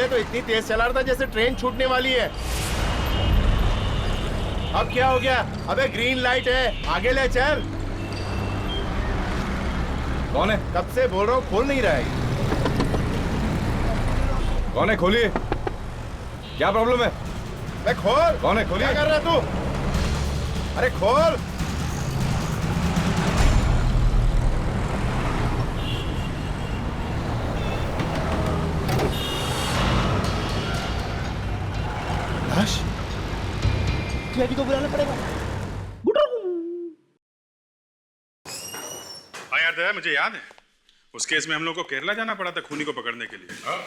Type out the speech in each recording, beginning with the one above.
पहले तो इतनी तेज चला रहा था जैसे ट्रेन छूटने वाली है। अब क्या हो गया? अबे ग्रीन लाइट है, आगे ले चल। कौन है? कब से बोल रहा हूँ, खोल नहीं रहा है। कौन है? खोलिए। क्या प्रॉब्लम है? मैं खोल। कौन है? खोलिए। क्या कर रहा है तू? अरे खोल। लाश? डैडी को बुलाना पड़ेगा। हाँ याद है, मुझे याद है उस केस में हम लोग को केरला जाना पड़ा था खूनी को पकड़ने के लिए। हाँ?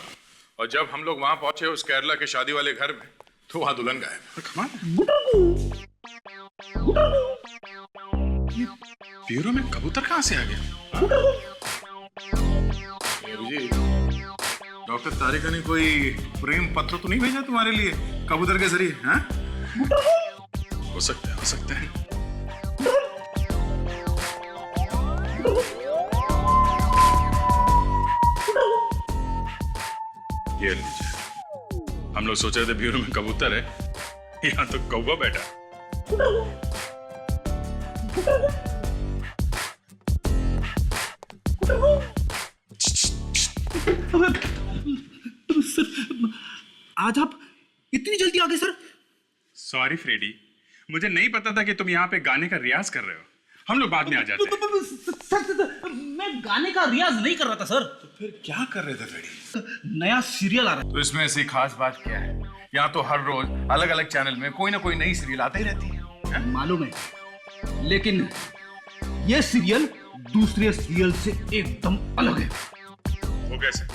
और जब हम लोग वहां पहुंचे उस केरला के शादी वाले घर में, तो वहां दुल्हन गायब। कमाल है। ब्यूरो में कबूतर कहाँ से आ गया? जी, डॉक्टर तारिका ने कोई प्रेम पत्र तो नहीं भेजा तुम्हारे लिए कबूतर के जरिए? हाँ? हो सकता है, हो सकता है। ये लीजिए, हम लोग सोच रहे थे ब्यूरो में कबूतर है, यहाँ तो कौवा बैठा। आज आप इतनी जल्दी आ गए सर? सॉरी फ्रेडी, मुझे नहीं पता था कि तुम यहाँ पे गाने का रियाज कर रहे हो। हम लोग बाद में आ जाते हैं। सर, मैं गाने का रियाज नहीं कर रहा था सर। तो फिर क्या कर रहे थे फ्रेडी? नया सीरियल आ रहा है। तो इसमें ऐसी खास बात क्या है? यहाँ तो हर रोज अलग अलग चैनल में कोई ना कोई नई सीरियल आती ही रहती है। मालूम है, लेकिन ये सीरियल दूसरे सीरियल से एकदम अलग है। वो कैसे?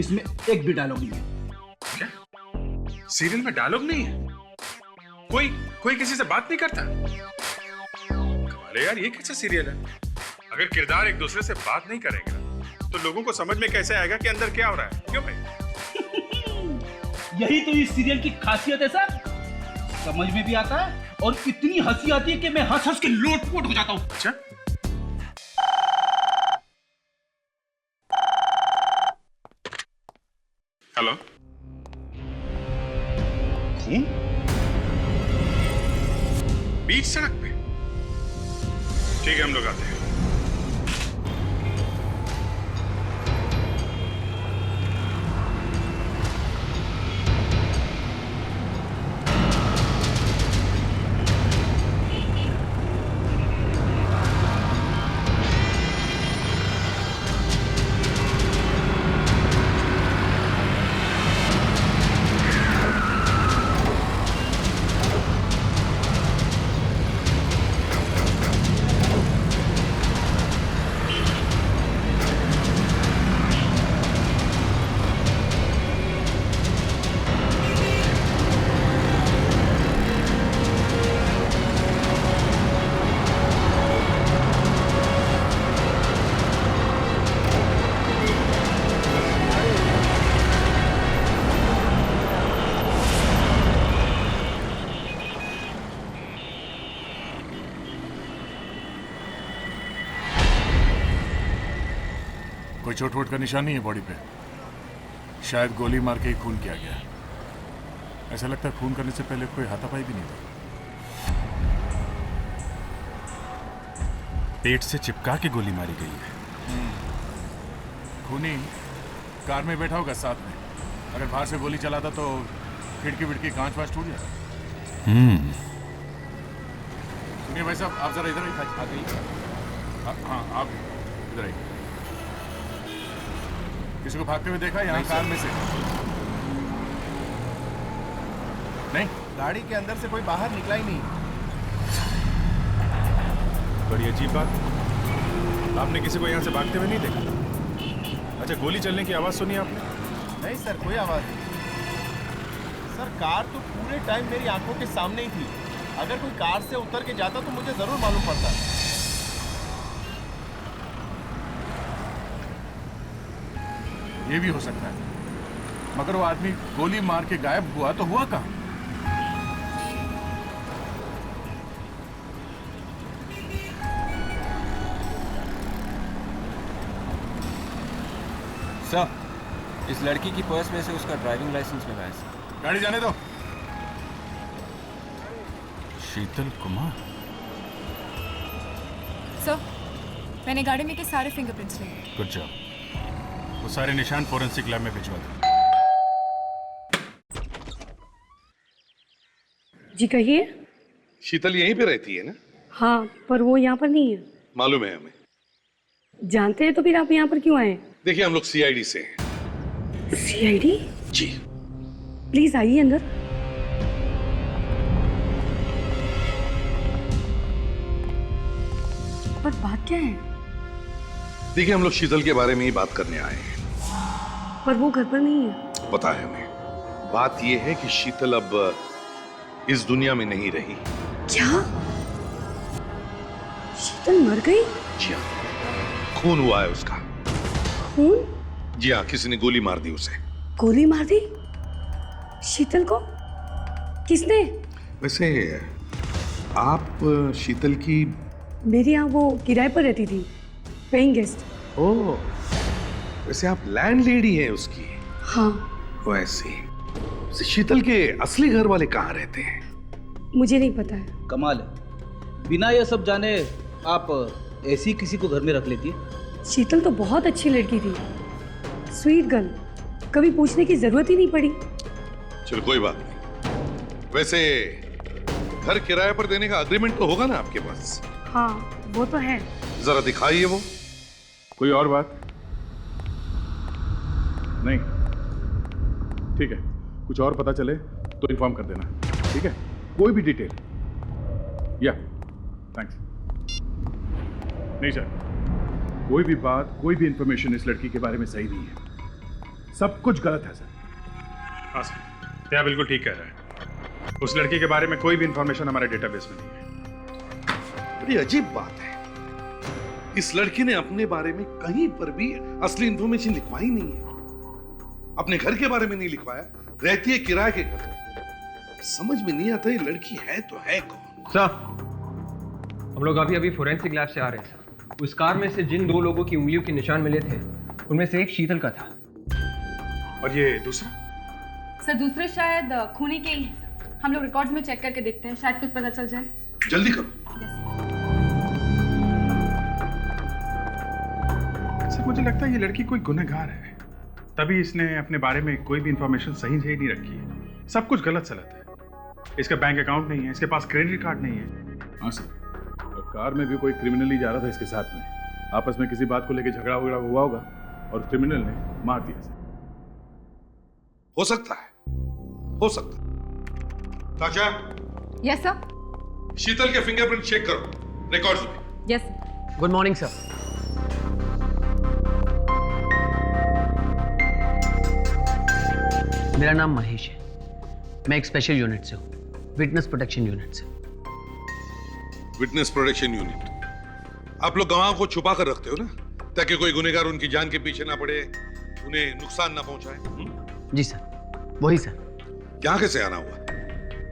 इसमें एक भी डायलॉग नहीं है। क्या? सीरियल में डायलॉग नहीं है? कोई कोई किसी से बात नहीं करता? कमाल है यार, ये कैसा सीरियल है? अगर किरदार एक दूसरे से बात नहीं करेगा तो लोगों को समझ में कैसे आएगा कि अंदर क्या हो रहा है? क्यों भाई? यही तो इस सीरियल की खासियत है सर। समझ में भी आता है और इतनी हंसी आती है कि मैं हंस हंस के लोटपोट हो जाता हूँ। अच्छा, हेलो, खून बीच सड़क पे? ठीक है, हम लोग आते हैं। कोई चोट वोट का निशान नहीं है बॉडी पे। शायद गोली मार के ही खून किया गया। ऐसा लगता है खून करने से पहले कोई हाथापाई भी नहीं था। पेट से चिपका के गोली मारी गई है। खूनी कार में बैठा होगा साथ में। अगर बाहर से गोली चलाता तो खिड़की विड़की कांच वाच टूट जाता। सुनिए भाई साहब, आप जरा इधर आ जाइए। हाँ, आप इधर आइए। किसी को भागते हुए देखा यहाँ कार में से? नहीं, गाड़ी के अंदर से कोई बाहर निकला ही नहीं। बड़ी अजीब बात, आपने किसी को यहाँ से भागते हुए नहीं देखा? अच्छा, गोली चलने की आवाज सुनी आपने? नहीं सर, कोई आवाज नहीं। सर, कार तो पूरे टाइम मेरी आंखों के सामने ही थी। अगर कोई कार से उतर के जाता तो मुझे जरूर मालूम पड़ता। ये भी हो सकता है, मगर वो आदमी गोली मार के गायब हुआ तो हुआ कहाँ? सर, इस लड़की की पर्स में से उसका ड्राइविंग लाइसेंस मिला है सर। गाड़ी जाने दो। शीतल कुमार। सर, मैंने गाड़ी में के सारे फिंगरप्रिंट्स लिए। Good job. वो सारे निशान फोरेंसिक लैब में भिजवा दो। जी कहिए। शीतल यहीं पे रहती है ना? हाँ, पर वो यहाँ पर नहीं है। मालूम है हमें। जानते हैं तो फिर आप यहाँ पर क्यों आए? देखिए, हम लोग सीआईडी से हैं। सीआईडी? जी। प्लीज आइए अंदर। पर बात क्या है? देखिए, हम लोग शीतल के बारे में ही बात करने आए हैं। पर वो घर पर नहीं है। पता है हमें। बात यह है कि शीतल अब इस दुनिया में नहीं रही। क्या? शीतल मर गई? जी हाँ, खून हुआ है उसका। खून? जी हाँ, किसी ने गोली मार दी उसे। गोली मार दी? शीतल को? किसने? वैसे आप शीतल की? मेरे यहाँ वो किराए पर रहती थी, पेइंग गेस्ट। ओह, वैसे आप लैंडलेडी हैं उसकी? हाँ। वैसे शीतल के असली घर वाले कहाँ रहते हैं? मुझे नहीं पता है। कमाल है, बिना ये सब जाने आप ऐसी किसी को घर में रख लेती है। शीतल तो बहुत अच्छी लड़की थी, स्वीट गर्ल, कभी पूछने की जरूरत ही नहीं पड़ी। चलो कोई बात नहीं। वैसे घर किराए पर देने का एग्रीमेंट तो होगा ना आपके पास? हाँ, वो तो है। जरा दिखाइए वो। कोई और बात? नहीं? ठीक है, कुछ और पता चले तो इन्फॉर्म कर देना, ठीक है? कोई भी डिटेल। या थैंक्स। नहीं सर, कोई भी बात, कोई भी इंफॉर्मेशन इस लड़की के बारे में सही नहीं है। सब कुछ गलत है सर। हाँ सर, क्या बिल्कुल ठीक कह रहे हैं। उस लड़की के बारे में कोई भी इंफॉर्मेशन हमारे डेटाबेस में नहीं है। बड़ी अजीब बात है, इस लड़की ने अपने बारे में कहीं पर भी असली इंफॉर्मेशन लिखवाई नहीं है। अपने घर के बारे में नहीं लिखवाया, रहती है किराए के घर में। समझ में नहीं आता ये लड़की है तो है कौन? सर, हम लोग अभी फोरेंसिक लैब से आ रहे हैं सर। उस कार में से जिन 2 लोगों की उंगलियों के निशान मिले थे, उनमें से एक शीतल का था। और ये दूसरा? सर, दूसरे शायद खूनी के ही हैं सर। हम लोग रिकॉर्ड्स में चेक करके देखते हैं, शायद कुछ पता चल जाए। जल्दी करो। सर, मुझे लगता है ये लड़की कोई गुनहगार है, तभी इसने अपने बारे में कोई भी इंफॉर्मेशन सही से नहीं रखी है। सब कुछ गलत सलत है। इसका बैंक अकाउंट नहीं है, इसके पास क्रेडिट कार्ड नहीं है। हाँ सर, और कार में भी कोई क्रिमिनल ही जा रहा था इसके साथ में। आपस में किसी बात को लेकर झगड़ा वगड़ा हुआ होगा और क्रिमिनल ने मार दिया सर। हो सकता है, हो सकता है। ताजा, यस सर। शीतल के फिंगरप्रिंट चेक करो रिकॉर्ड्स में। Yes sir. Good morning sir. मेरा नाम महेश है, मैं एक स्पेशल यूनिट से हूँ, विटनेस प्रोटेक्शन यूनिट से। Witness protection unit? आप लोग गवाह को छुपा कर रखते हो ना, ताकि कोई गुनहगार उनकी जान के पीछे ना पड़े, उन्हें नुकसान ना पहुंचाए। जी सर, वही सर। यहाँ कैसे आना हुआ?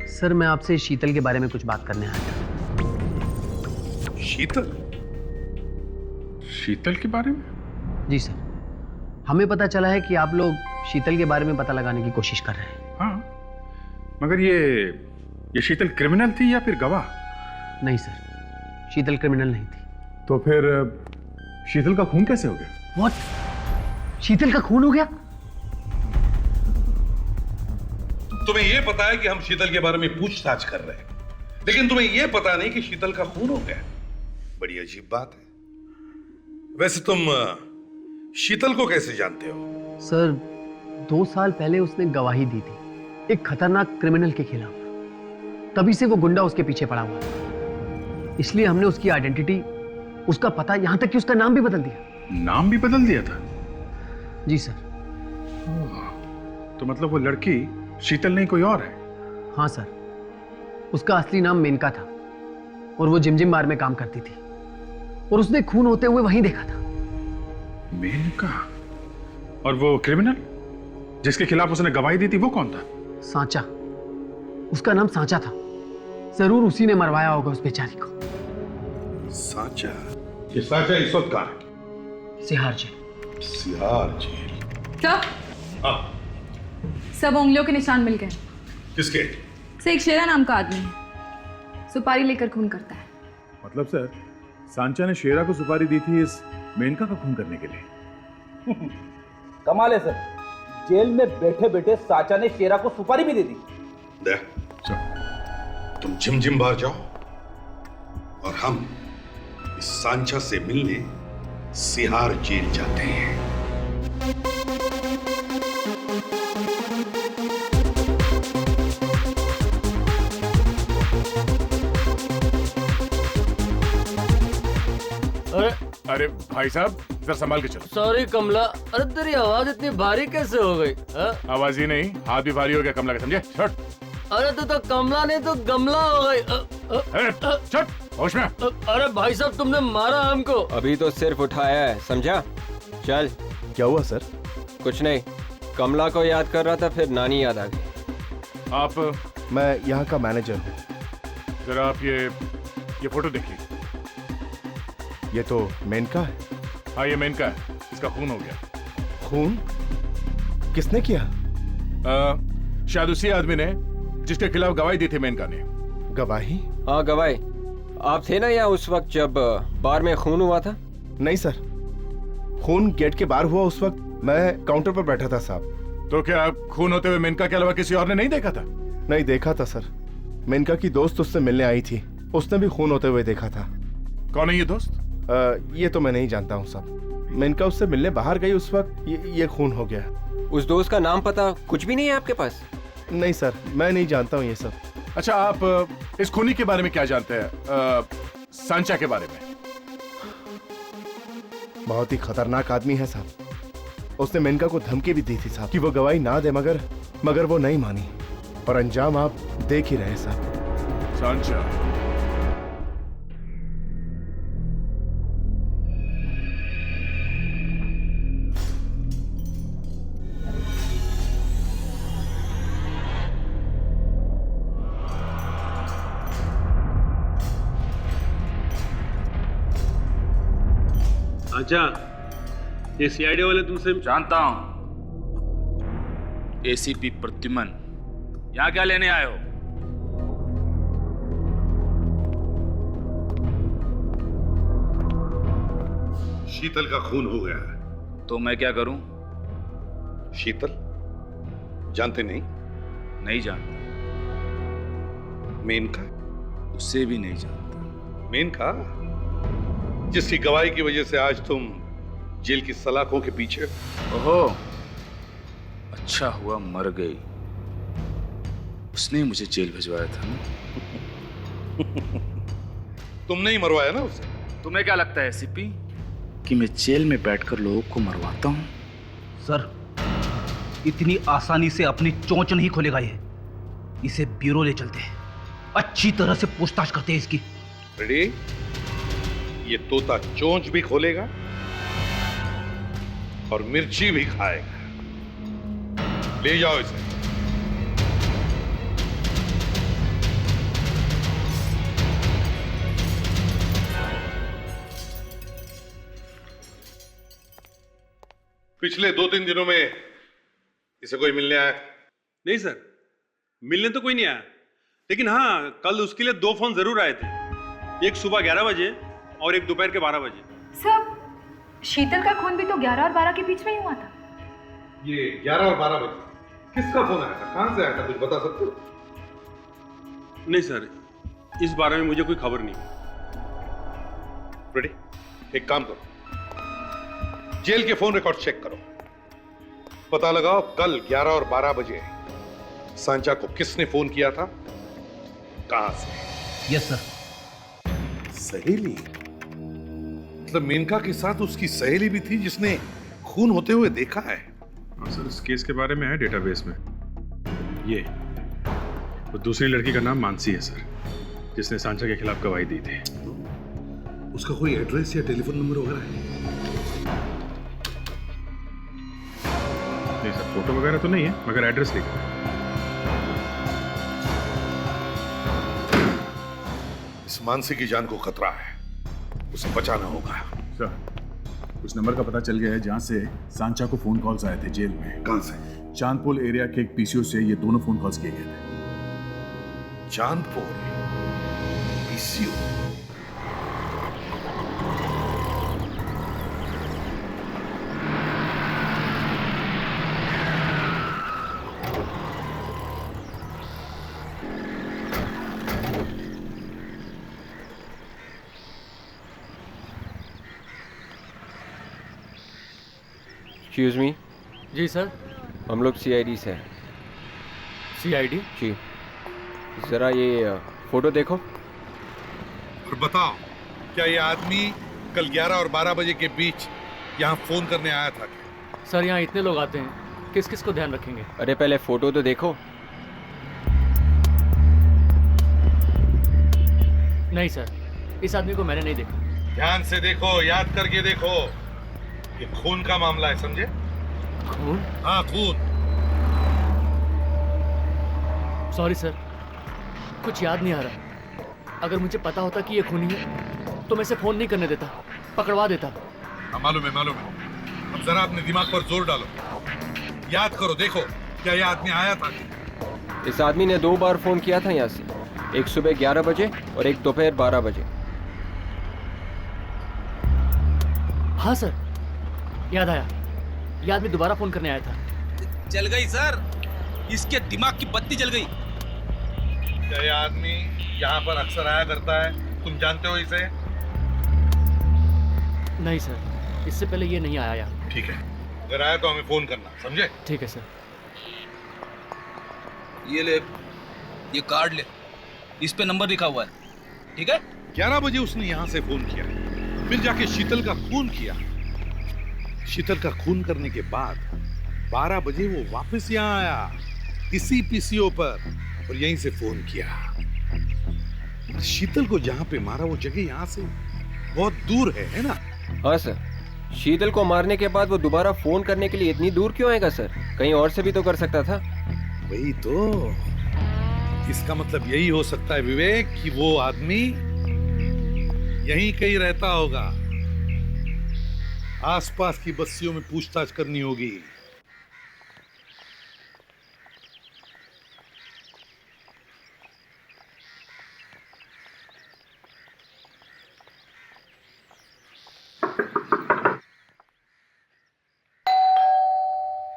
सर, मैं आपसे शीतल के बारे में कुछ बात करने आया था। शीतल? शीतल के बारे में? जी सर, हमें पता चला है कि आप लोग शीतल के बारे में पता लगाने की कोशिश कर रहे हैं। हाँ, मगर ये शीतल क्रिमिनल थी या फिर गवाह? नहीं सर, शीतल क्रिमिनल नहीं थी। तो फिर शीतल का खून कैसे हो गया? व्हाट? शीतल का खून हो गया? तुम्हें यह पता है कि हम शीतल के बारे में पूछताछ कर रहे हैं, लेकिन तुम्हें यह पता नहीं कि शीतल का खून हो गया। बड़ी अजीब बात है। वैसे तुम शीतल को कैसे जानते हो? सर, 2 साल पहले उसने गवाही दी थी एक खतरनाक क्रिमिनल के खिलाफ। तभी से वो गुंडा उसके पीछे पड़ा हुआ था, इसलिए हमने उसकी आइडेंटिटी, उसका पता, यहां तक कि उसका नाम भी बदल दिया। नाम भी बदल दिया था? जी सर। तो मतलब वो लड़की शीतल नहीं कोई और है? हाँ सर, उसका असली नाम मेनका था और वो जिमजिम बार में काम करती थी और उसने खून होते हुए वहीं देखा था। मेनका? और वो क्रिमिनल जिसके खिलाफ उसने गवाही दी थी, वो कौन था? सांचा, उसका नाम सांचा था। जरूर उसी ने मरवाया होगा उस बेचारी को। सांचा? ये सांचा इस वक्त कहाँ है? सिहार जेल। सिहार जेल? सर, हाँ, सब उंगलियों के निशान मिल गए। किसके? से एक शेरा नाम का आदमी है, सुपारी लेकर खून करता है। मतलब सर, सांचा ने शेरा को सुपारी दी थी इस मेनका का खून करने के लिए। कमाल है सर, जेल में बैठे बैठे साचा ने शेरा को सुपारी भी दे दी। दे, तुम जिम बाहर जाओ और हम इस सांचा से मिलने सिहार जेल जाते हैं। अरे भाई साहब, जरा संभाल के चलो। सॉरी कमला, अरे तेरी आवाज इतनी भारी कैसे हो गई? आवाज ही नहीं, हाथ भी भारी हो गया कमला का, समझे? छट। अरे तो कमला नहीं तो गमला हो गई। छट, होश में। अरे भाई साहब, तुमने मारा हमको। अभी तो सिर्फ उठाया है, समझा? चल। क्या हुआ सर? कुछ नहीं, कमला को याद कर रहा था, फिर नानी याद आ गई। आप? मैं यहाँ का मैनेजर हूँ। जरा आप ये फोटो देखिए। ये तो मेनका है। हाँ, ये मेनका है, इसका खून हो गया। खून? किसने किया? शायद उसी आदमी ने जिसके खिलाफ गवाही दी थी मेनका ने। गवाही? हाँ, गवाही। आप थे ना यहाँ उस वक्त जब बार में खून हुआ था? नहीं सर, खून गेट के बाहर हुआ उस वक्त मैं काउंटर पर बैठा था साहब। तो क्या खून होते हुए मेनका के अलावा किसी और ने नहीं देखा था? नहीं देखा था सर, मेनका की दोस्त उससे मिलने आई थी, उसने भी खून होते हुए देखा था। कौन है ये दोस्त? ये तो मैं नहीं जानता हूँ साहब, मेनका उससे मिलने बाहर गई उस वक्त ये खून हो गया। उस दोस्त का नाम पता कुछ भी नहीं है आपके पास? नहीं सर, मैं नहीं जानता हूँ ये सब। अच्छा, आप इस खूनी के बारे में क्या जानते हैं? सांचा के बारे में? बहुत ही खतरनाक आदमी है साहब। उसने मेनका को धमकी भी दी थी साहब कि वो गवाही ना दे, मगर वो नहीं मानी और अंजाम आप देख ही रहे साहब। सांचा? अच्छा, ये सीआईडी वाले तुमसे? जानता हूं। एसीपी प्रद्युमन, यहाँ क्या लेने आए हो? शीतल का खून हो गया है। तो मैं क्या करूं? शीतल जानते नहीं? नहीं जानता। मेनका? उससे भी नहीं जानता। मेनका जिसकी गवाही की वजह से आज तुम जेल की सलाखों के पीछे। ओहो, अच्छा हुआ मर गई। उसने मुझे जेल भिजवाया था ना। तुमने ही मरवाया ना उसे। तुम्हें क्या लगता है एसीपी कि मैं जेल में बैठकर लोगों को मरवाता हूं? सर, इतनी आसानी से अपनी चोंच नहीं खोलेगा ये। इसे ब्यूरो ले चलते हैं, अच्छी तरह से पूछताछ करते हैं इसकी। रेडी? ये तोता चोंच भी खोलेगा और मिर्ची भी खाएगा। ले जाओ इसे। पिछले 2-3 दिनों में इसे कोई मिलने आया? नहीं सर, मिलने तो कोई नहीं आया, लेकिन हाँ, कल उसके लिए 2 फोन जरूर आए थे। एक सुबह 11 बजे और एक दोपहर के 12 बजे। सब शीतल का खून भी तो 11 और 12 के बीच में ही हुआ था। ये 11 और 12 बजे किसका फोन आया था? कहां से आया था? कुछ बता सकते हो? नहीं सर, इस बारे में मुझे कोई खबर नहीं। रेडी? एक काम करो, जेल के फोन रिकॉर्ड चेक करो, पता लगाओ कल 11 और 12 बजे सांचा को किसने फोन किया था, कहां से। Yes sir. सहेली? मतलब मेनका के साथ उसकी सहेली भी थी जिसने खून होते हुए देखा है? सर, इस केस के बारे में है डेटाबेस में। ये तो दूसरी लड़की का नाम मानसी है सर, जिसने सांचा के खिलाफ गवाही दी थी। उसका कोई एड्रेस या टेलीफोन नंबर वगैरह है? नहीं सर, फोटो वगैरह तो नहीं है, मगर एड्रेस लिखा है। इस मानसी की जान को खतरा है, उसे बचाना होगा। सर, कुछ नंबर का पता चल गया है जहां से सांचा को फोन कॉल्स आए थे जेल में। कहां से? चांदपोल एरिया के एक पीसीओ से ये दोनों फोन कॉल्स किए गए थे। चांदपोल पीसीओ? Excuse me. जी सर। हम लोग सीआईडी से हैं। सीआईडी? जी। जरा ये फोटो देखो। और बताओ, क्या ये आदमी कल 11 और 12 बजे के बीच यहाँ फोन करने आया था? सर यहाँ इतने लोग आते हैं, किस किस को ध्यान रखेंगे? अरे पहले फोटो तो देखो। नहीं सर, इस आदमी को मैंने नहीं देखा। ध्यान से देखो, याद करके देखो। ये खून का मामला है, समझे? खून? हाँ, खून। सॉरी सर, कुछ याद नहीं आ रहा। अगर मुझे पता होता कि ये खूनी है तो मैं इसे फोन नहीं करने देता, पकड़वा देता। हाँ, मालूम है, मालूम है। अब जरा अपने दिमाग पर जोर डालो, याद करो, देखो क्या ये आदमी आया था? इस आदमी ने 2 बार फोन किया था यहाँ से, एक सुबह 11 बजे और एक दोपहर 12 बजे। हाँ सर, याद आया, ये आदमी दोबारा फोन करने आया था। जल गई सर, इसके दिमाग की बत्ती जल गई। क्या ये आदमी यहाँ पर अक्सर आया करता है? तुम जानते हो इसे? नहीं सर, इससे पहले ये नहीं आया यार। ठीक है, अगर आया तो हमें फोन करना, समझे? ठीक है सर। ये ले, ये कार्ड ले, इस पे नंबर लिखा हुआ है, ठीक है? 11 बजे उसने यहाँ से फोन किया, फिर जाके शीतल का खून किया। शीतल का खून करने के बाद 12 बजे वो वापस यहाँ आया, इसी पीसीओ पर, और यहीं से फोन किया। शीतल को जहाँ पे मारा वो जगह यहाँ से बहुत दूर है ना? हाँ सर। शीतल को मारने के बाद वो दोबारा फोन करने के लिए इतनी दूर क्यों आएगा सर? कहीं और से भी तो कर सकता था। वही तो, इसका मतलब यही हो सकता है विवेक कि वो आदमी यहीं कहीं रहता होगा। आसपास की बस्तियों में पूछताछ करनी होगी।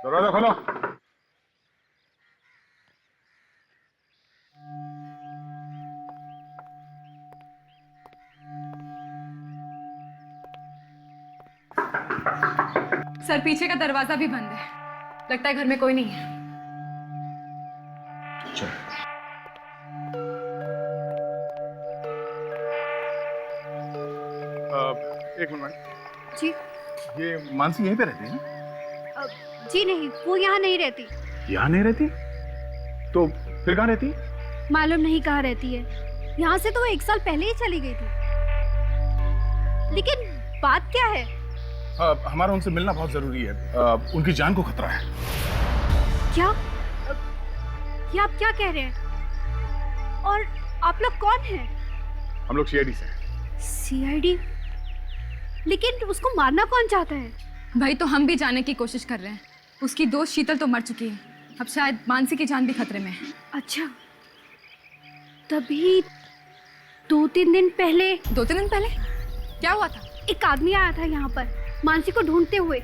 दरवाजा खोलो। सर, पीछे का दरवाजा भी बंद है, लगता है घर में कोई नहीं है। एक मिनट। जी? ये मानसी यहीं पे रहती है? जी नहीं, वो यहाँ नहीं रहती। यहाँ नहीं रहती? तो फिर कहाँ रहती? मालूम नहीं कहाँ रहती है। यहाँ से तो वो 1 साल पहले ही चली गई थी। लेकिन बात क्या है? हमारा उनसे मिलना बहुत जरूरी है। उनकी जान को खतरा है। क्या? ये आप क्या कह रहे हैं? और आप लोग कौन हैं? हम लोग सीआईडी से हैं। सीआईडी? लेकिन उसको मारना कौन चाहता है? भाई, तो हम भी जाने की कोशिश कर रहे हैं। उसकी दोस्त शीतल तो मर चुकी है, अब शायद मानसी की जान भी खतरे में है। अच्छा, तभी 2-3 दिन पहले। 2-3 दिन पहले क्या हुआ था? एक आदमी आया था यहाँ पर मानसी को ढूंढते हुए।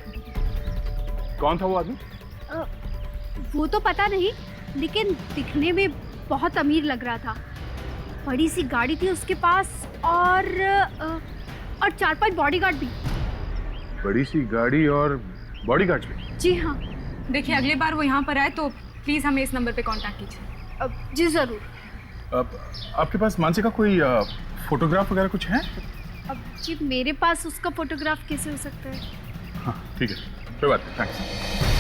कौन था वो आदमी? वो तो पता नहीं, लेकिन दिखने में बहुत अमीर लग रहा था। बड़ी सी गाड़ी थी उसके पास और 4-5 बॉडीगार्ड भी। बड़ी सी गाड़ी और बॉडीगार्ड भी? जी हाँ। देखिए, अगली बार वो यहाँ पर आए तो प्लीज हमें इस नंबर पे कांटेक्ट कीजिए। जी जरूर। आपके पास मानसी का कोई फोटोग्राफ वगैरह कुछ है? अब जी मेरे पास उसका फोटोग्राफ कैसे हो सकता है? हाँ ठीक है, कोई बात नहीं, थैंक्स।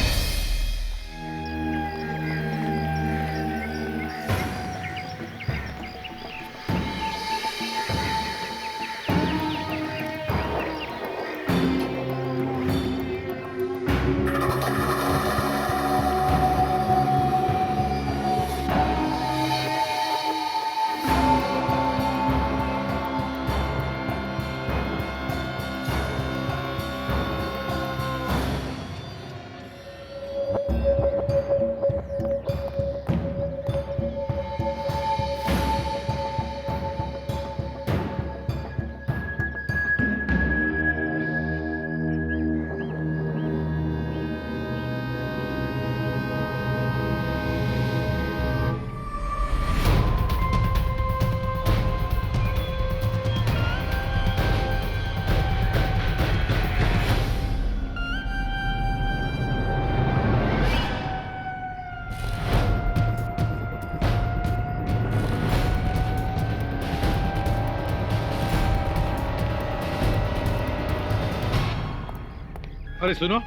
अरे सुनो,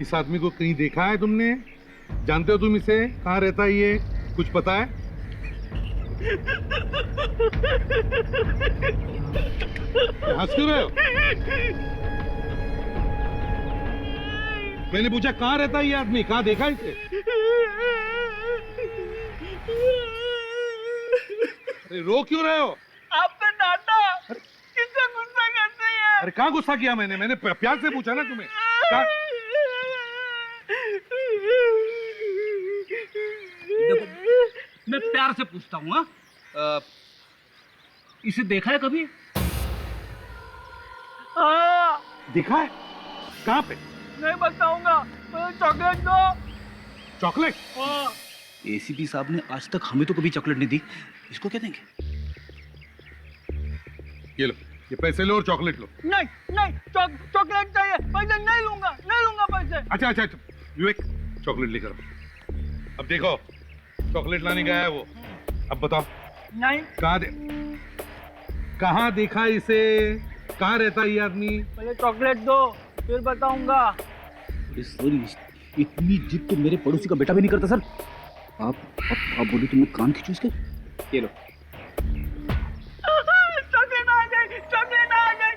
इस आदमी को कहीं देखा है तुमने? जानते हो तुम इसे? कहाँ रहता है ये? कुछ पता है? हंस क्यों रहे हो? मैंने पूछा कहाँ रहता है ये आदमी? कहाँ देखा इसे? अरे रो क्यों रहे हो? आपका डाटा किससे गुस्सा करते हैं? अरे कहाँ गुस्सा किया मैंने? मैंने प्यार से पूछा ना तुम्हें। देखो, मैं प्यार से पूछता हूँ। हाँ, इसे देखा है कभी? हाँ, देखा है? कहाँ पे? नहीं बताऊंगा। चॉकलेट दो। चॉकलेट? हाँ। एसीपी साहब ने आज तक हमें तो कभी चॉकलेट नहीं दी, इसको क्या देंगे? ये लो, ये पैसे लो और चॉकलेट लो। नहीं नहीं, चॉकलेट चाहिए। पैसे नहीं लूंगा पैसे। अच्छा अच्छा अच्छा, विवेक चॉकलेट लेकर आओ। अब देखो, चॉकलेट लाने गया है वो। अब बताओ नहीं। कहाँ देखा इसे? कहाँ रहता है ये आदमी? पहले चॉकलेट दो, फिर बताऊंगा। सर, इतनी जिद तो मेरे पड़ोसी का बेटा भी नहीं करता सर। आप बोले तो मैं कान खींचूं इसके? ये लो। चॉकलेट आ गई।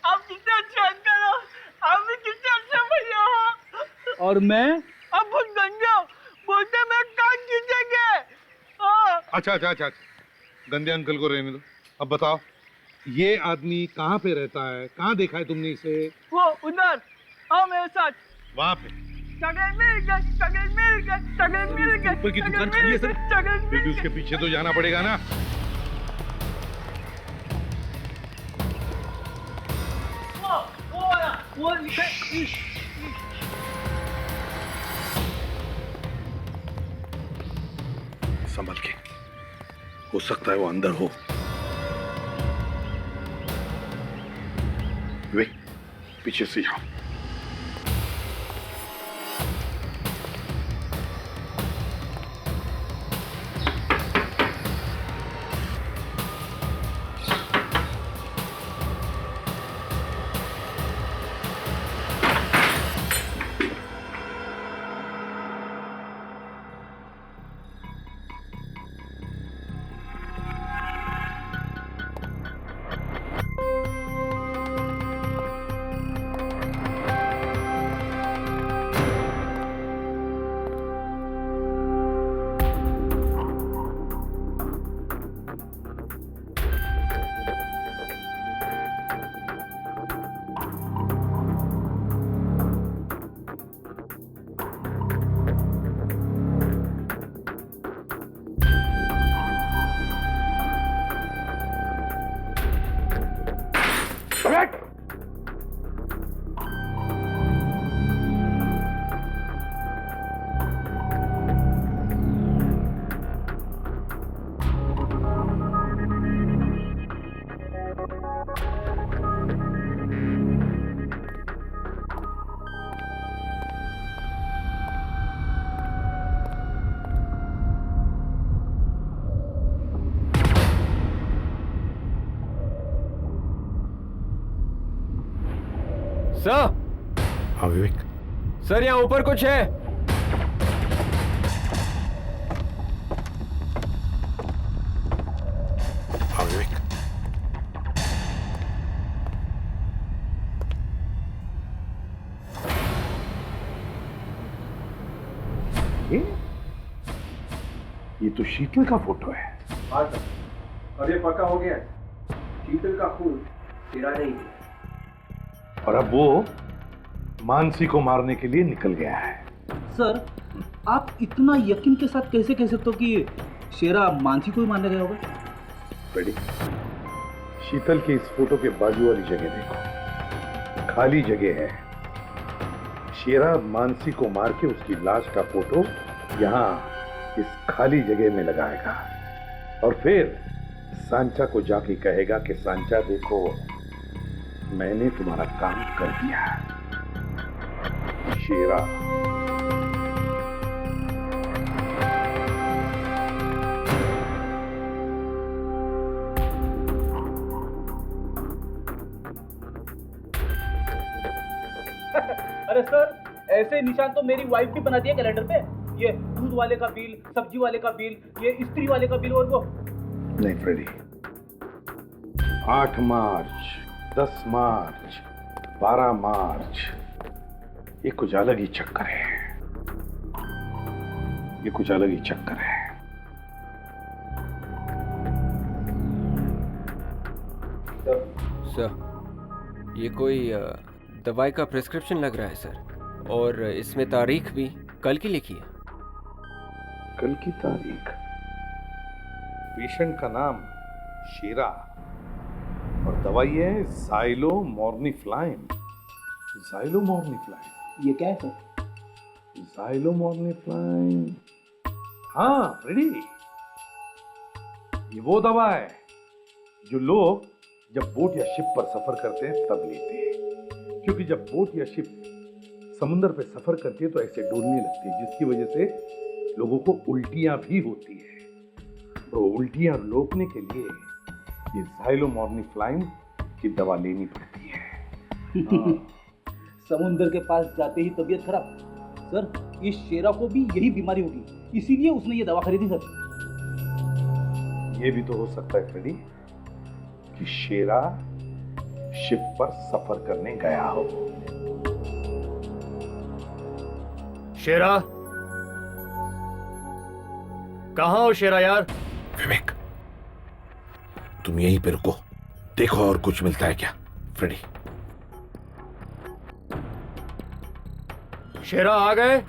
आप कितने अच्छे अंकल हो। आप भी कितने अच्छे भैया हो। और मैं अब बहुत गंदे हो। बोलते मैं कान खींचेंगे। अच्छा, गंदे अंकल को रहने दो। अब बताओ, ये आदमी कहाँ पे रहता है? कहाँ देखा है तुमने इसे? वो उधर, आओ मेरे साथ। वहाँ पे? चॉकलेट मिल गई। ऊपर की दुकान खाली है सर। फिर भी उसके पीछे तो जाना पड़ेगा ना। वो संभल के, हो सकता है वो अंदर हो। वे पीछे से आओ। सर। हाँ विवेक। सर, यहाँ ऊपर कुछ है। हाँ विवेक। ये तो शीतल का फोटो है। हाँ सर, अब ये पक्का हो गया। शीतल का खून तेरा नहीं है। और अब वो मानसी को मारने के लिए निकल गया है। सर, आप इतना यकीन के साथ कैसे कह सकते हो कि शेरा मानसी को ही मारने गया होगा? बेटी, शीतल की इस फोटो के बाजू वाली जगह देखो, खाली जगह है। शेरा मानसी को मार के उसकी लाश का फोटो यहाँ इस खाली जगह में लगाएगा और फिर सांचा को जाके कहेगा कि सांचा देखो, मैंने तुम्हारा काम कर दिया। शेरा अरे सर, ऐसे निशान तो मेरी वाइफ भी बनाती है कैलेंडर पे। ये दूध वाले का बिल, सब्जी वाले का बिल, ये इस्त्री वाले का बिल और वो। नहीं फ्रेडी, 8 मार्च, 10 मार्च, 12 मार्च, ये कुछ अलग ही चक्कर है। ये कुछ अलग ही चक्कर है। सर, ये कोई दवाई का प्रिस्क्रिप्शन लग रहा है सर, और इसमें तारीख भी कल की लिखी है। कल की तारीख? पेशेंट का नाम शेरा और दवाई है ज़ाइलोमॉर्निफ्लाइन। ज़ाइलोमॉर्निफ्लाइन, ये क्या है सर? ज़ाइलोमॉर्निफ्लाइन, हाँ फ्रेडी, ये वो दवा है जो लोग जब बोट या शिप पर सफर करते हैं तब लेते हैं, क्योंकि जब बोट या शिप समुद्र पे सफर करती है तो ऐसे डोलने लगती है, जिसकी वजह से लोगों को उल्टियां भी होती है। तो उल्टियां रोकने के लिए ये ज़ाइलोमॉर्निफ्लाइन की दवा लेनी पड़ती है। हाँ। समुंदर के पास जाते ही तबीयत खराब। सर, इस शेरा को भी यही बीमारी होगी, इसीलिए उसने ये दवा खरीदी सर। ये भी तो हो सकता है फ्रेडी कि शेरा शिप पर सफर करने गया हो। शेरा, कहाँ हो शेरा यार? विवेक, तुम यहीं पे रुको, देखो और कुछ मिलता है क्या। फ्रेडी, शेरा आ गए?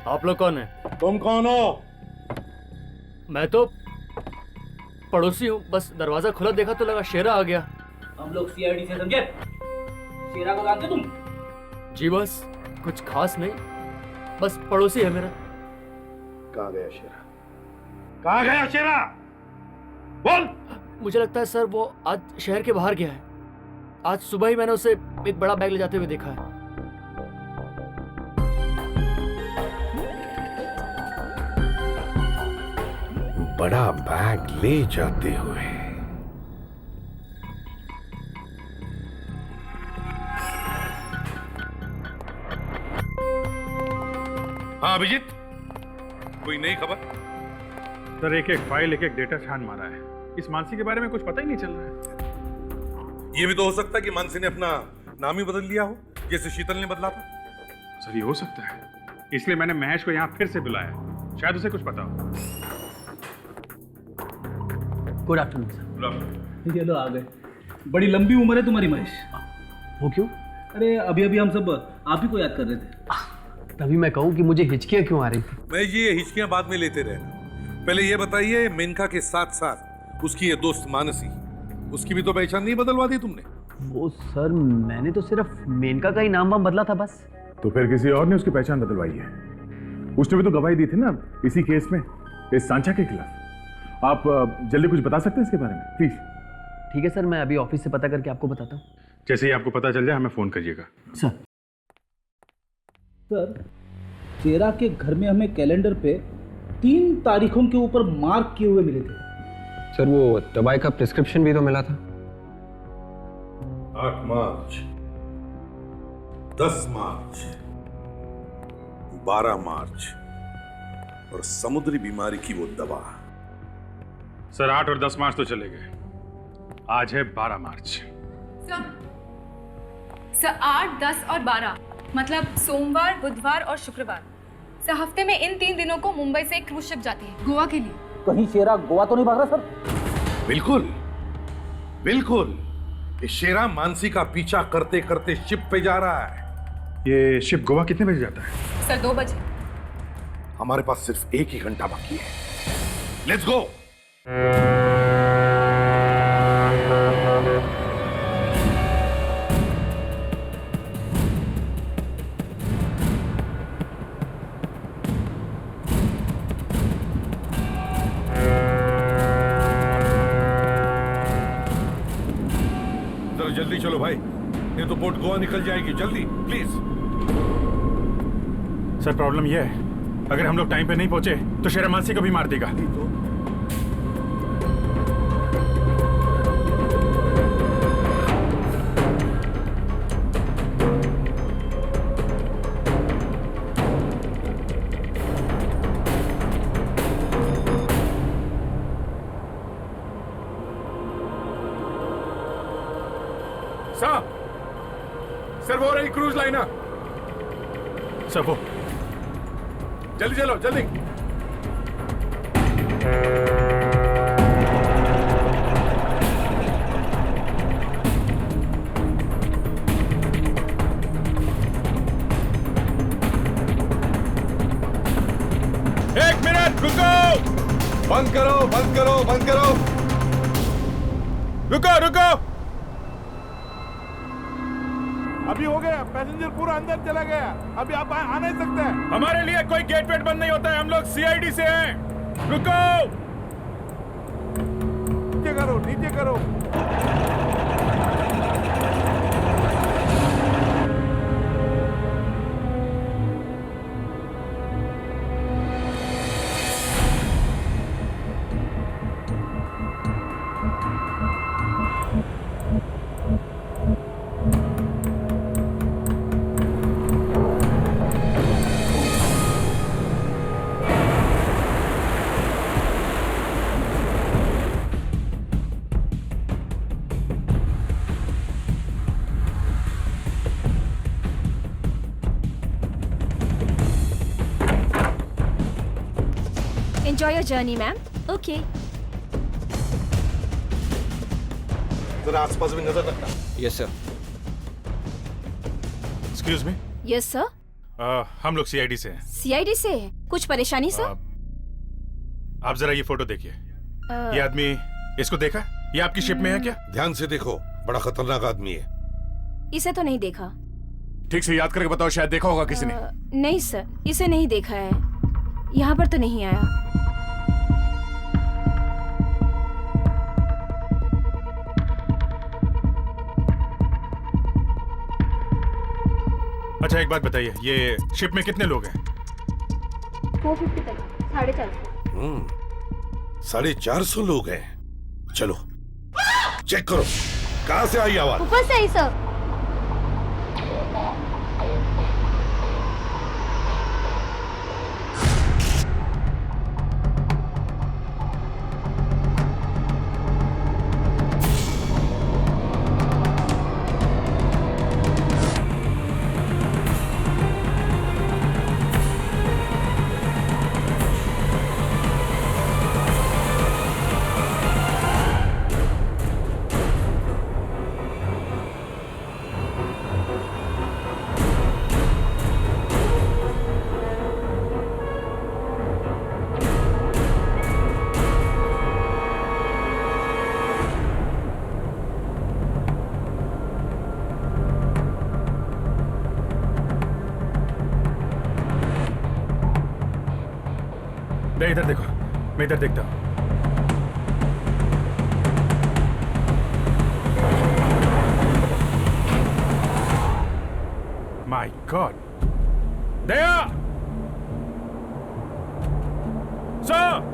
आप लोग कौन है? तुम कौन हो? मैं तो पड़ोसी हूँ, बस दरवाजा खुला देखा तो लगा शेरा आ गया। हम लोग सीआईडी से समझे। शेरा को जानते तुम? जी बस कुछ खास नहीं, बस पड़ोसी है मेरा। कहाँ गया शेरा? कहाँ गया शेरा? बोल। मुझे लगता है सर वो आज शहर के बाहर गया है। आज सुबह ही मैंने उसे एक बड़ा बैग ले जाते हुए देखा है। बड़ा बैग ले जाते हुए? हाँ अभिजीत, कोई नई खबर? सर, एक एक फाइल, एक एक डेटा छान मारा है। इस मानसी के बारे में कुछ पता ही नहीं चल रहा है। ये भी तो हो सकता है कि मानसी ने अपना नाम ही बदल लिया हो, जैसे शीतल ने बदला था। सर, ये हो सकता है, इसलिए मैंने महेश को यहाँ फिर से बुलाया, शायद उसे कुछ पता हो। Good afternoon sir. ये लो आ गए। बड़ी लंबी उम्र है तुम्हारी महेश। वो क्यों? अरे अभी अभी हम सब आप ही को याद कर रहे थे। तभी मैं कहूँ कि मुझे हिचकियाँ क्यों आ रही थी। मैं ये हिचकियां बाद में लेते रहना, पहले ये बताइए, मेनका के साथ साथ उसकी ये दोस्त मानसी, उसकी भी तो पहचान नहीं बदलवा दी तुमने? वो सर, मैंने तो सिर्फ मेनका का ही नाम वाम बदला था बस। तो फिर किसी और ने उसकी पहचान बदलवाई है। उसने भी तो गवाही दी थी ना इसी केस में, इस सांचा के खिलाफ। आप जल्दी कुछ बता सकते हैं इसके बारे में प्लीज? ठीक है सर, मैं अभी ऑफिस से पता करके आपको बताता हूँ। जैसे ही आपको पता चल जाए हमें फोन करिएगा। सर, शेरा के घर में हमें कैलेंडर पे 3 तारीखों के ऊपर मार्क किए हुए मिले थे। सर, वो दवाई का प्रिस्क्रिप्शन भी तो मिला था। 8 मार्च, 10 मार्च, 12 मार्च और समुद्री बीमारी की वो दवा। सर, 8 और 10 मार्च तो चले गए, आज है 12 मार्च। सर 8, 10 और 12 मतलब सोमवार, बुधवार और शुक्रवार। सर, हफ्ते में इन 3 दिनों को मुंबई से एक क्रूज शिप जाती है गोवा के लिए। कहीं शेरा गोवा तो नहीं भाग रहा सर? बिल्कुल बिल्कुल, ये शेरा मानसी का पीछा करते करते शिप पे जा रहा है। ये शिप गोवा कितने बजे जाता है? सर 2 बजे। हमारे पास सिर्फ 1 ही घंटा बाकी है। Let's go. जल्दी चलो भाई, नहीं तो बोट गोवा निकल जाएगी। जल्दी प्लीज। सर, प्रॉब्लम यह है, अगर हम लोग टाइम पे नहीं पहुंचे तो शेरा मानसी को भी मार देगा। सर वो रही क्रूज लाइनर। सर वो जल्दी चलो जल्दी। एक मिनट रुको। बंद करो बंद करो बंद करो। रुको रुको। अभी हो गया, पैसेंजर पूरा अंदर चला गया, अभी आप आ नहीं सकते। हमारे लिए कोई गेट वेट बंद नहीं होता है, हम लोग सीआईडी से हैं। रुको। नीचे करो नीचे करो। Enjoy your journey, ma'am. Okay. जरा आसपास भी नजर रखना। Yes sir. Excuse me. Yes, sir. हम लोग सीआईडी से हैं। CID से है। कुछ परेशानी सर? आप जरा ये फोटो देखिए। ये आदमी, इसको देखा? ये आपकी शिप में है क्या? ध्यान से देखो, बड़ा खतरनाक आदमी है। इसे तो नहीं देखा। ठीक से याद करके बताओ, शायद देखा होगा किसी ने। नहीं सर, इसे नहीं देखा है। यहाँ पर तो नहीं आया। अच्छा एक बात बताइए, ये शिप में कितने लोग हैं? 450 तक, 450। 450 लोग हैं। चलो चेक करो, कहां से आई आवाज? ऊपर से आई सर। नहीं, इधर देखो, मैं इधर देखता हूँ। My God, Daya! Sir!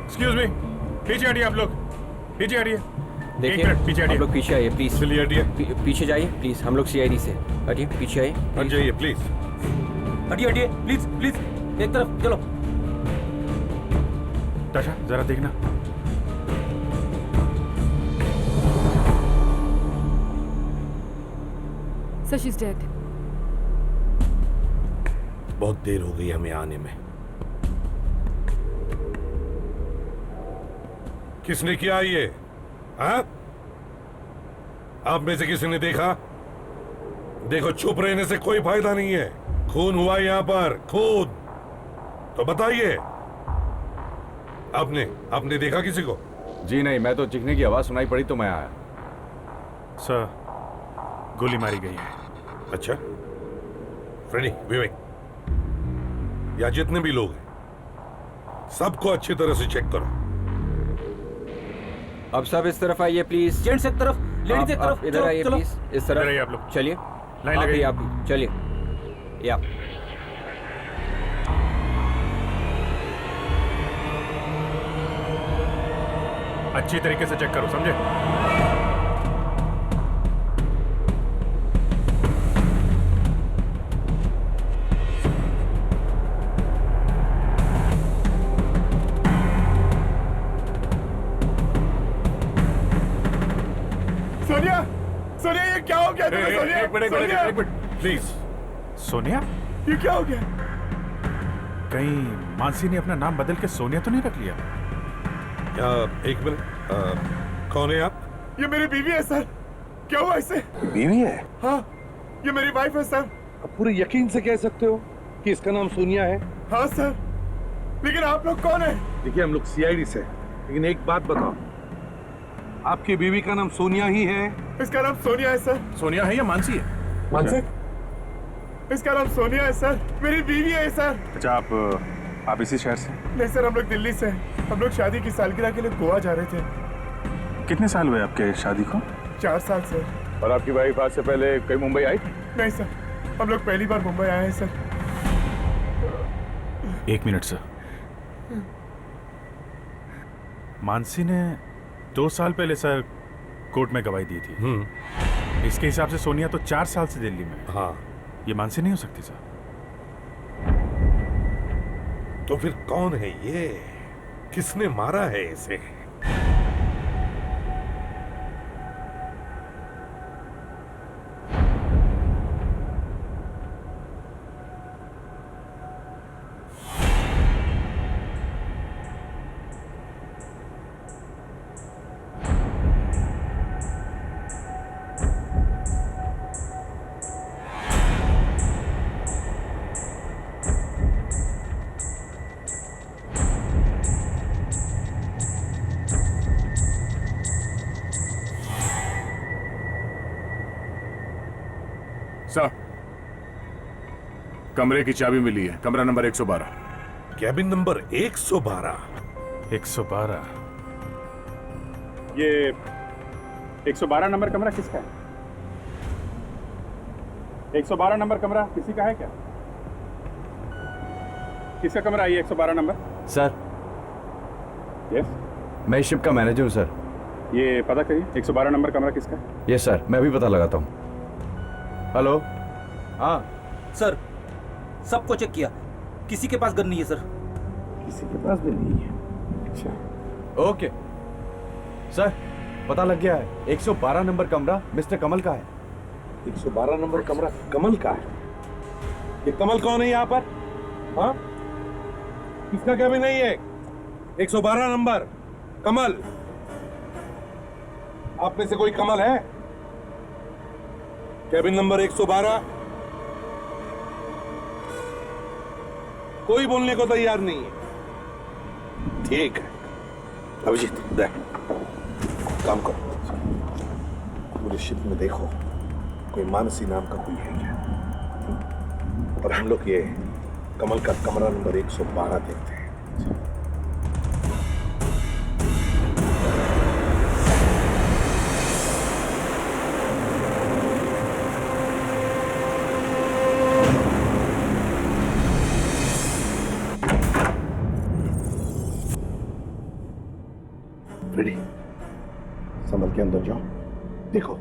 Excuse me, पीछे हटिए आप लोग, पीछे हटिए। देखिए, पीछे आप लोग पीछे आइए प्लीज। चलिए हटिए। पीछे जाइए प्लीज, हम लोग सीआईडी से। हटिए, पीछे आइए। हट जाइए प्लीज। हटिए हटिए प्लीज प्लीज, एक तरफ चलो। ताशा जरा देखना। So she's dead. बहुत देर हो गई हमें आने में। किसने किया ये? हाँ? आप में से किसी ने देखा? देखो, चुप रहने से कोई फायदा नहीं है। खून हुआ यहाँ पर, खून। तो बताइए, आपने देखा किसी को? जी नहीं, मैं तो चिखने की आवाज सुनाई पड़ी तो मैं आया। सर, गोली मारी गई है। अच्छा, फ्रेडी, विवेक, या जितने भी लोग हैं, सबको अच्छी तरह से चेक करो। अब सब इस तरफ आइए प्लीज। जेंट्स एक तरफ, लेडीज एक तरफ। इधर आइए प्लीज, इस तरफ। इधर आइए आप लोग। चलिए, लाइन लगाइए। आप भी चलिए। या अच्छी तरीके से चेक करो, समझे? एक मिनट प्लीज। सोनिया, ये क्या हो गया? कहीं मानसी ने अपना नाम बदल के सोनिया तो नहीं रख लिया? एक मिनट, कौन है आप? ये मेरी बीवी है सर। क्या हुआ इसे? बीवी है? हाँ, ये मेरी वाइफ है सर। आप पूरे यकीन से कह सकते हो कि इसका नाम सोनिया है? हाँ सर, लेकिन आप लोग कौन है? देखिए, हम लोग सीआईडी से, लेकिन एक बात बताओ, आपकी बीवी का नाम सोनिया ही है? इसका नाम सोनिया है सर। सोनिया है या मानसी है? मानसी? इसका नाम सोनिया है सर, मेरी बीवी है सर। अच्छा, आप इसी शहर से? नहीं सर, हम लोग दिल्ली से हैं। हम लोग शादी की सालगिरह के लिए गोवा जा रहे थे। कितने साल हुए आपके शादी को? 4 साल सर। और आपकी वाइफ आज से पहले कहीं मुंबई आई? नहीं सर, हम लोग पहली बार मुंबई आए हैं सर। 1 minute sir. मानसी ने 2 साल पहले सर कोर्ट में गवाही दी थी। इसके हिसाब से सोनिया तो 4 साल से दिल्ली में। हाँ। ये मानसी नहीं हो सकती सर। तो फिर कौन है ये? किसने मारा है इसे? सर, कमरे की चाबी मिली है, कमरा नंबर 112। Cabin number 112? 112? ये 112 नंबर कमरा किसका है? 112 नंबर कमरा किसी का है क्या? किसका कमरा है ये 112 नंबर? सर, यस, मैं इस शिप का मैनेजर हूँ सर। ये पता करिए 112 नंबर कमरा किसका है? यस सर, मैं भी पता लगाता हूँ। हेलो। हाँ सर, सबको चेक किया, किसी के पास गन नहीं है सर। किसी के पास भी नहीं है? अच्छा, ओके सर, पता लग गया है। 112 नंबर कमरा मिस्टर कमल का है। 112 नंबर कमरा कमल का है? ये कमल कौन है यहाँ पर? हाँ, किसका कैबिन नहीं है? 112 नंबर कमल। आप में से कोई कमल है? Cabin number 112? कोई बोलने को तैयार नहीं है। ठीक है अभिजीत, देख, काम करो, पूरे शिप में देखो कोई मानसी नाम का कोई है क्या, और हम लोग ये कमल का कमरा नंबर 112 देखते हैं। रेडी? संभल के अंदर जाओ, देखो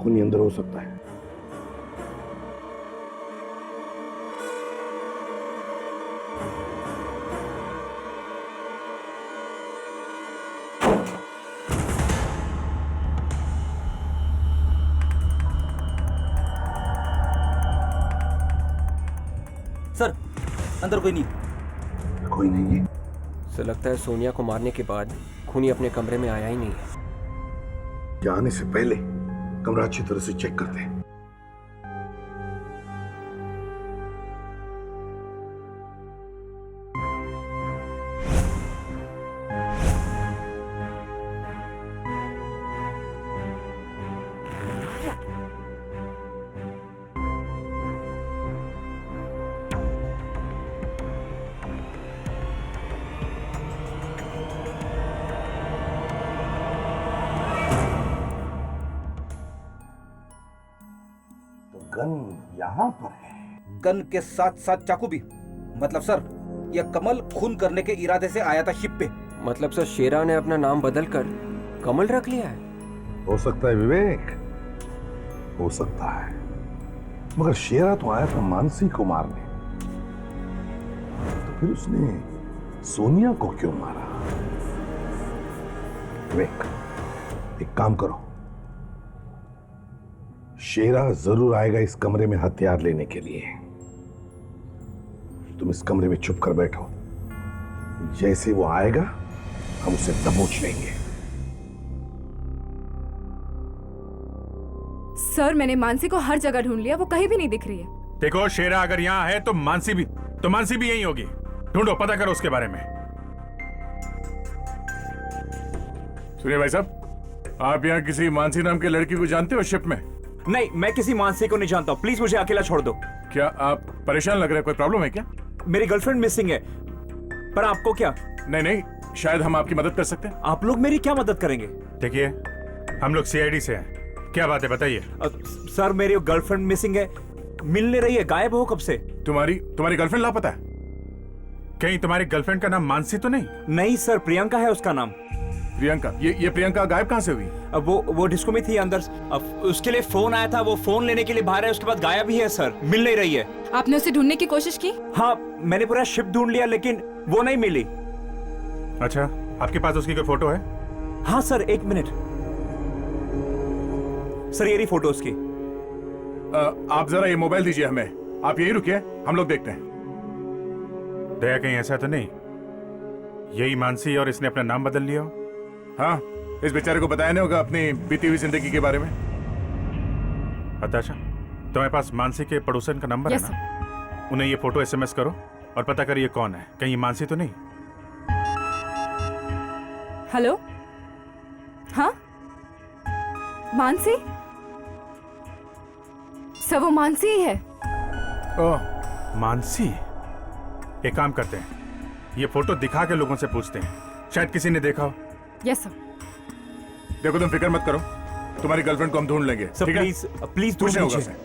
खूनी अंदर हो सकता है। सर, अंदर कोई नहीं। कोई नहीं है? सर, लगता है सोनिया को मारने के बाद खूनी अपने कमरे में आया ही नहीं है। जाने से पहले कमरा अच्छी तरह से चेक करते हैं। गन यहाँ पर है। गन के साथ साथ चाकू भी। मतलब सर, यह कमल खून करने के इरादे से आया था शिप पे। मतलब सर, शेरा ने अपना नाम बदल कर कमल रख लिया है? हो सकता है विवेक, हो सकता है, मगर शेरा तो आया था मानसी को मारने, तो फिर उसने सोनिया को क्यों मारा? विवेक, एक काम करो, शेरा जरूर आएगा इस कमरे में हथियार लेने के लिए। तुम इस कमरे में चुप कर बैठो, जैसे वो आएगा हम उसे दबोच लेंगे। सर, मैंने मानसी को हर जगह ढूंढ लिया, वो कहीं भी नहीं दिख रही है। देखो, शेरा अगर यहाँ है तो मानसी भी यहीं होगी। ढूंढो, पता करो उसके बारे में। सुनिए भाई साहब, आप यहाँ किसी मानसी नाम के लड़की को जानते हो शिप में? नहीं, मैं किसी मानसी को नहीं जानता हूँ। प्लीज मुझे अकेला छोड़ दो। क्या आप परेशान लग रहे हैं? कोई प्रॉब्लम है क्या? मेरी गर्लफ्रेंड मिसिंग है। पर आपको क्या? नहीं, शायद हम आपकी मदद कर सकते हैं। आप लोग मेरी क्या मदद करेंगे? देखिए, हम लोग सीआईडी से हैं। क्या बात है, बताइए। सर, मेरी गर्लफ्रेंड मिसिंग है, मिल नहीं रही है, गायब हो कब से। तुम्हारी गर्लफ्रेंड लापता है? कहीं तुम्हारी गर्लफ्रेंड का नाम मानसी तो नहीं? नहीं सर, प्रियंका है उसका नाम। प्रियंका? ये प्रियंका गायब कहाँ से हुई? अब वो डिस्को में थी अंदर। अब उसके लिए फोन आया था, वो फोन लेने के लिए बाहर है, उसके बाद गायब ही है सर, मिल नहीं रही है। आपने उसे ढूंढने की कोशिश की? हाँ, मैंने पूरा शिप ढूंढ लिया लेकिन वो नहीं मिली। अच्छा, आपके पास उसकी कोई फोटो है? हाँ सर, 1 मिनट। सर, ये रही फोटो उसकी। आप जरा ये मोबाइल दीजिए हमें। आप यही रुकिए, हम लोग देखते हैं। दया, कहीं ऐसा तो नहीं यही मानसी और इसने अपना नाम बदल लिया हो? हाँ, इस बेचारे को बताया नहीं होगा अपनी बीती हुई जिंदगी के बारे में। हताशा, तुम्हारे पास मानसी के पड़ोसन का नंबर है ना? उन्हें ये फोटो SMS करो और पता करिए कौन है। कहीं ये मानसी तो नहीं? हेलो, हाँ मानसी? सब वो मानसी ही है। ओह, मानसी। एक काम करते हैं, ये फोटो दिखा के लोगों से पूछते हैं, शायद किसी ने देखा हो। Yes sir. देखो, तुम फिक्र मत करो, तुम्हारी गर्लफ्रेंड को हम ढूंढ लेंगे। सर प्लीज कुछ नहीं होगा उसे।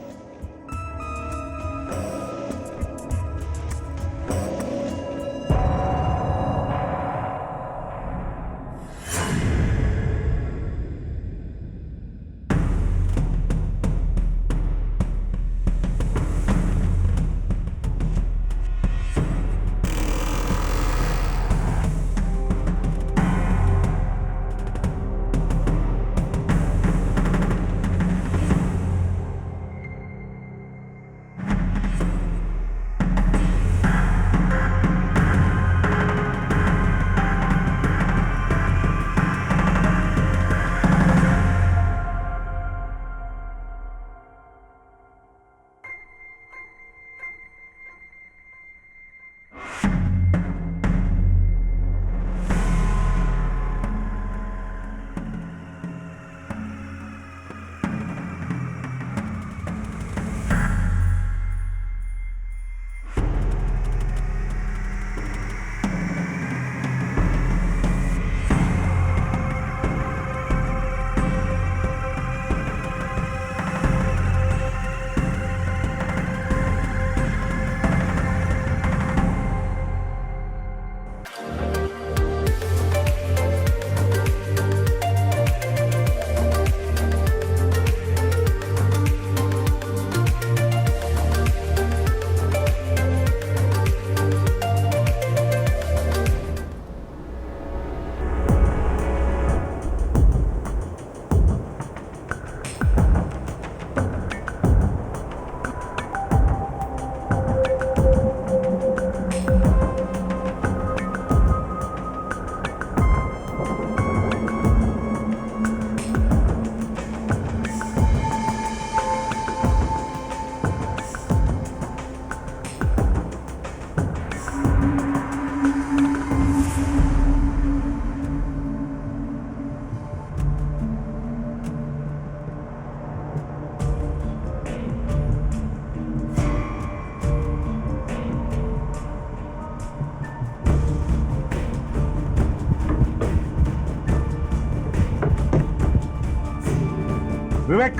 विवेक,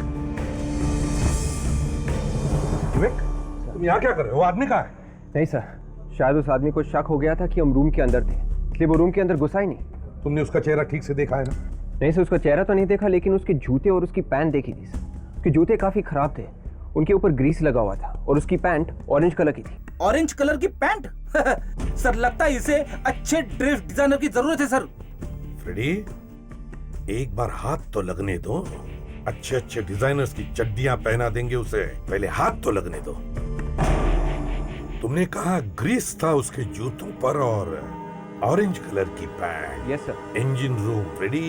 विवेक, तुम यहाँ क्या कर रहे हो? आदमी कहाँ है? नहीं सर, शायद उस आदमी को शक हो गया था कि हम रूम के अंदर थे, इसलिए वो रूम के अंदर घुसा ही नहीं। तुमने उसका चेहरा ठीक से देखा है ना? नहीं सर, उसका चेहरा तो नहीं देखा, लेकिन उसके जूते और उसकी पैंट देखी थी सर। उसके जूते काफी खराब थे, उनके ऊपर ग्रीस लगा हुआ था और उसकी पैंट ऑरेंज कलर की थी। ऑरेंज कलर की पैंट? सर, लगता है इसे अच्छे ड्रेस डिजाइनर की जरूरत है सर। फ्रेडी, एक बार हाथ तो लगने दो। अच्छे अच्छे डिजाइनर्स की चड्डियां पहना देंगे उसे। पहले हाथ तो लगने दो। तुमने कहा ग्रीस था उसके जूतों पर और ऑरेंज कलर की pant. Yes sir. Engine room Freddie.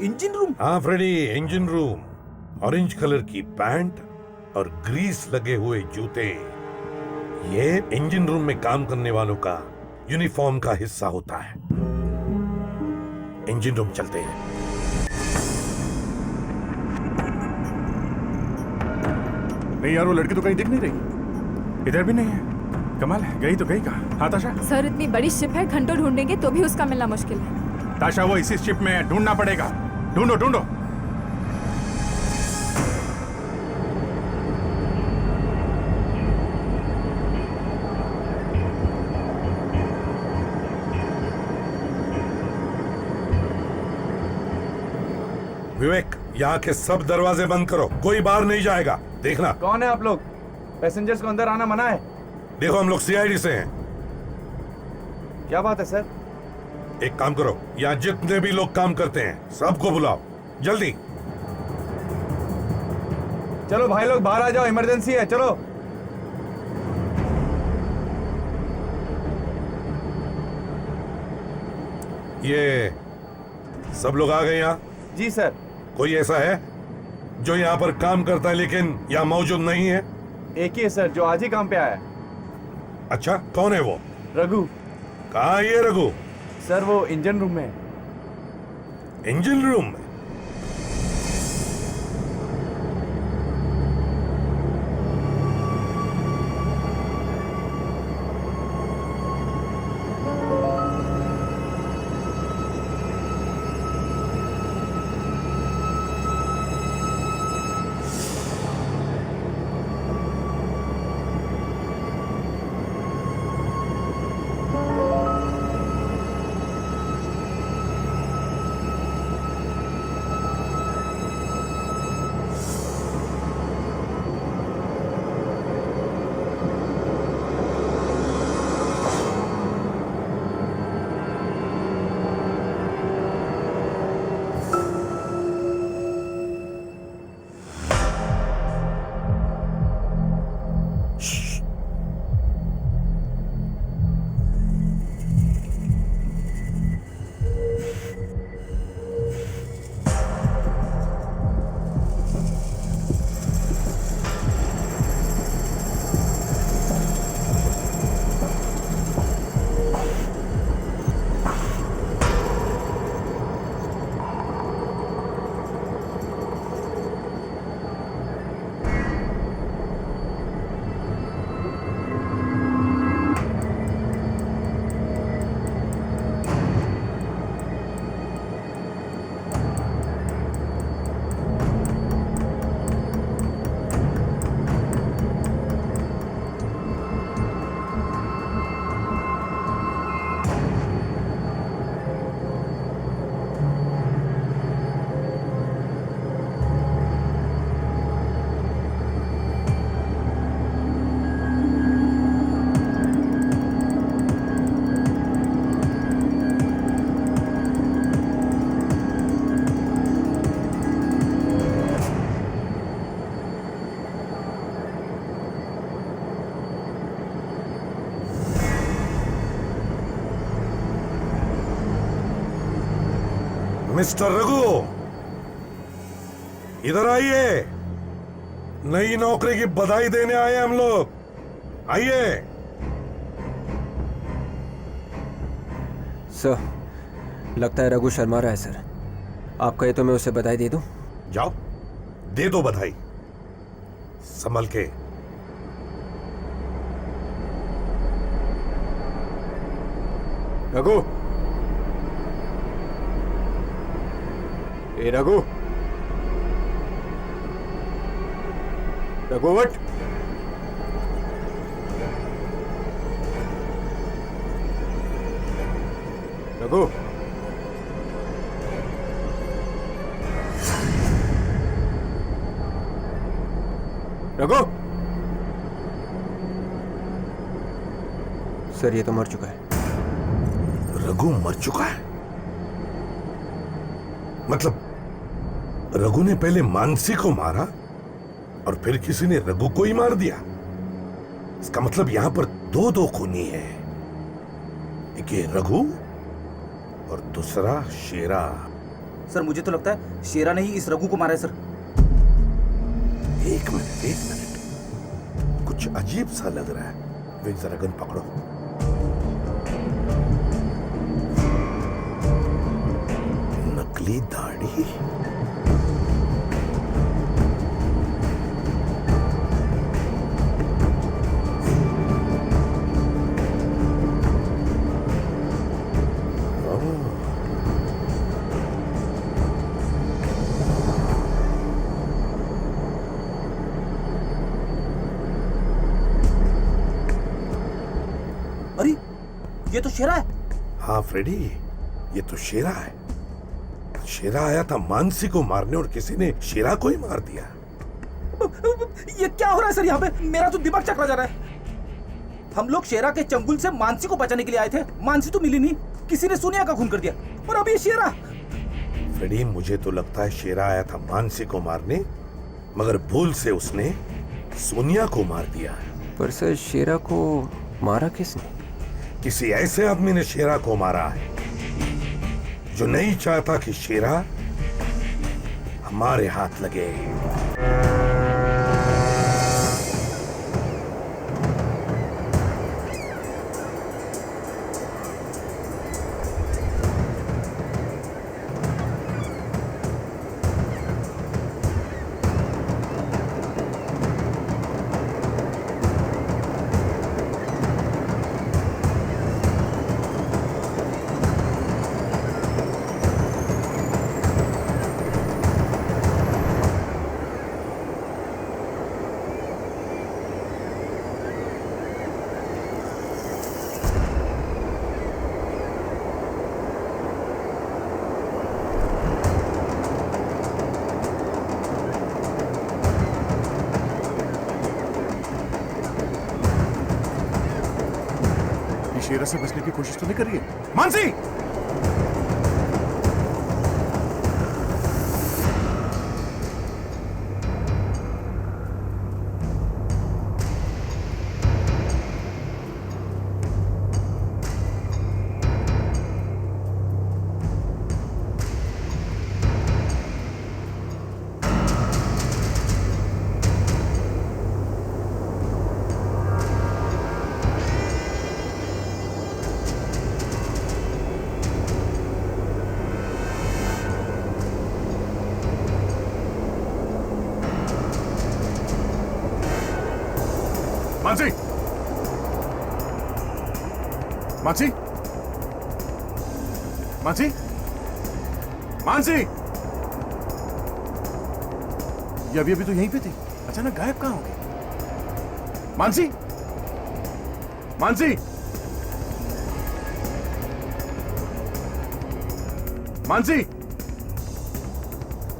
Engine room? हाँ Freddie, engine room. Orange colour की पैंट और ग्रीस लगे हुए जूते, ये इंजन रूम में काम करने वालों का यूनिफॉर्म का हिस्सा होता है। इंजन रूम चलते हैं। नहीं यार, वो लड़की तो कहीं दिख नहीं रही। इधर भी नहीं है। कमाल है, गई तो गई कहाँ? हाँ ताशा? सर इतनी बड़ी शिप है, घंटों ढूंढेंगे तो भी उसका मिलना मुश्किल है। ताशा वो इसी शिप में है, ढूंढना पड़ेगा। ढूंढो ढूंढो। विवेक, यहाँ के सब दरवाजे बंद करो, कोई बाहर नहीं जाएगा। देखना। कौन है आप लोग? पैसेंजर्स को अंदर आना मना है। देखो हम लोग सीआईडी से हैं। क्या बात है सर? एक काम करो, यहाँ जितने भी लोग काम करते हैं सबको बुलाओ, जल्दी। चलो भाई लोग बाहर आ जाओ, इमरजेंसी है, चलो। ये सब लोग आ गए यहाँ? जी सर। कोई ऐसा है जो यहाँ पर काम करता है लेकिन यहाँ मौजूद नहीं है? एक ही है सर, जो आज ही काम पे आया है। अच्छा, कौन है वो? रघु। कहाँ है ये रघु? सर वो इंजन रूम में है। इंजन रूम में? मिस्टर रघु, इधर आइए। नई नौकरी की बधाई देने आए हम लोग, आइए। सर, लगता है रघु शर्मा रहा है सर। आप कहे तो मैं उसे बधाई दे दूं? जाओ, दे दो बधाई, संभल के। रघु, ए रघु, रघुवट, रघु, रघु। सर ये तो मर चुका है। रघु मर चुका है? मतलब रघु ने पहले मानसी को मारा और फिर किसी ने रघु को ही मार दिया। इसका मतलब यहां पर दो खूनी हैं, एक ये रघु और दूसरा शेरा। सर मुझे तो लगता है शेरा ने ही इस रघु को मारा है सर। एक मिनट, कुछ अजीब सा लग रहा है। वे जरा गन पकड़ो। नकली दाढ़ी, अरे ये तो शेरा है। हाँ फ्रेडी, ये तो शेरा है। शेरा आया था मानसी को मारने और किसी ने शेरा को ही मार दिया। ये क्या हो रहा है सर यहाँ पे? मेरा तो दिमाग चकरा जा रहा है। हम लोग शेरा के चंगुल से मानसी को बचाने के लिए आए थे, मानसी तो मिली नहीं, किसी ने सोनिया का खून कर दिया और अब ये शेरा। फ्रेडी, मुझे तो लगता है शेरा आया था मानसी को मारने, मगर भूल से उसने सोनिया को मार दिया। पर सर शेरा को मारा किसने? किसी ऐसे आदमी ने शेरा को मारा है जो नहीं चाहता कि शेरा हमारे हाथ लगे। शेरा से बचने की कोशिश तो नहीं कर रही है? मानसी! मानसी! मानसी! मानसी! मानसी! ये अभी तो यहीं पे थी, अचानक गायब कहाँ हो गई? मानसी! मानसी! मानसी!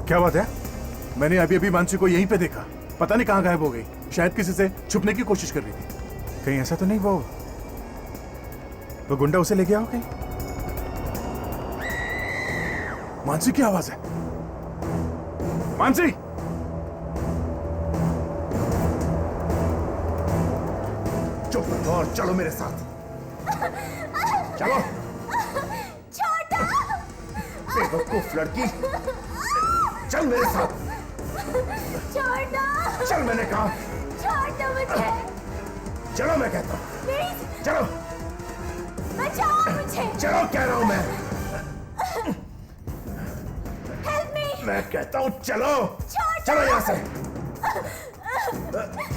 क्या बात है? मैंने अभी मानसी को यहीं पे देखा, पता नहीं कहाँ गायब हो गई। शायद किसी से छुपने की कोशिश कर रही थी। कहीं ऐसा तो नहीं वो गुंडा उसे ले गया हो कहीं? मानसी की आवाज है। मानसी! चुप और चलो मेरे साथ। चलो। छोटा! बेवकूफ लड़की, चल मेरे साथ। छोटा! चल मैंने कहा। छोड़ दो मुझे। चलो मैं कहता हूँ। प्लीज। चलो। बचाओ मुझे। चलो कह रहा हूँ मैं। Help me. मैं कहता हूँ चलो। चलो यहाँ से।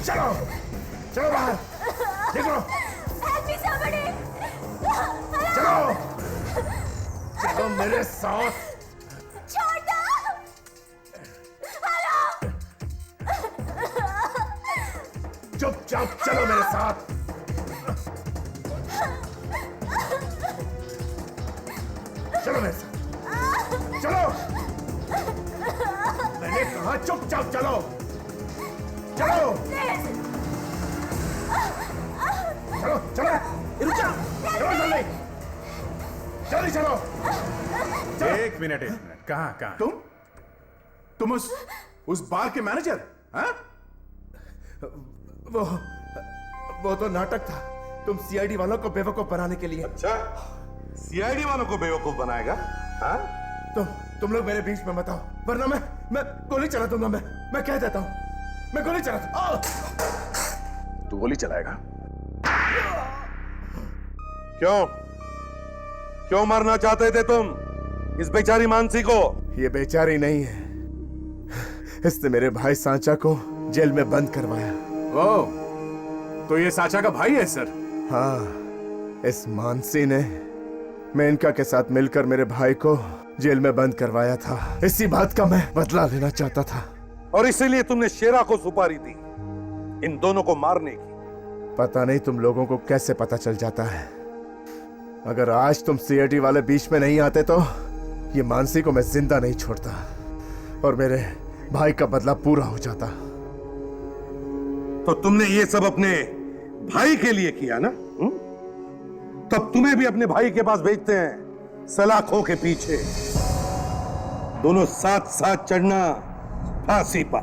चलो। चलो बाहर। निकलो। Help me somebody. चलो। चलो मेरे साथ। छोटा। हेलो। चुपचाप चलो मेरे साथ। चलो मेरे साथ। चलो। मैंने कहा चुपचाप चलो। चलो। चलो चलो। रुक जाओ। चलो जल्दी। जल्दी चलो। एक मिनट कहाँ कहाँ? तुम उस बार के मैनेजर? हाँ? वो तो नाटक था। तुम सीआईडी वालों को बेवकूफ बनाने के लिए। अच्छा, सीआईडी वालों को बेवकूफ बनाएगा? हाँ? तुम लोग मेरे बीच में मत आओ, वरना मैं गोली चला दूंगा। मैं कह देता हूं, मैं गोली चला दूंगा। तू गोली चलाएगा? क्यों मारना चाहते थे तुम इस बेचारी मानसी को? ये बेचारी नहीं है, इसने मेरे भाई सांचा को जेल में बंद करवाया। तो ये सांचा का भाई है सर? हाँ, इस मानसी ने मेनका के साथ मिलकर मेरे भाई को जेल में बंद करवाया था। इसी बात का मैं बदला लेना चाहता था। और इसीलिए तुमने शेरा को सुपारी दी इन दोनों को मारने की? पता नहीं तुम लोगों को कैसे पता चल जाता है। अगर आज तुम सीआईडी वाले बीच में नहीं आते तो ये मानसी को मैं जिंदा नहीं छोड़ता और मेरे भाई का बदला पूरा हो जाता। तो तुमने ये सब अपने भाई के लिए किया ना? तब तुम्हें भी अपने भाई के पास भेजते हैं सलाखों के पीछे, दोनों साथ साथ चढ़ना फांसी पर।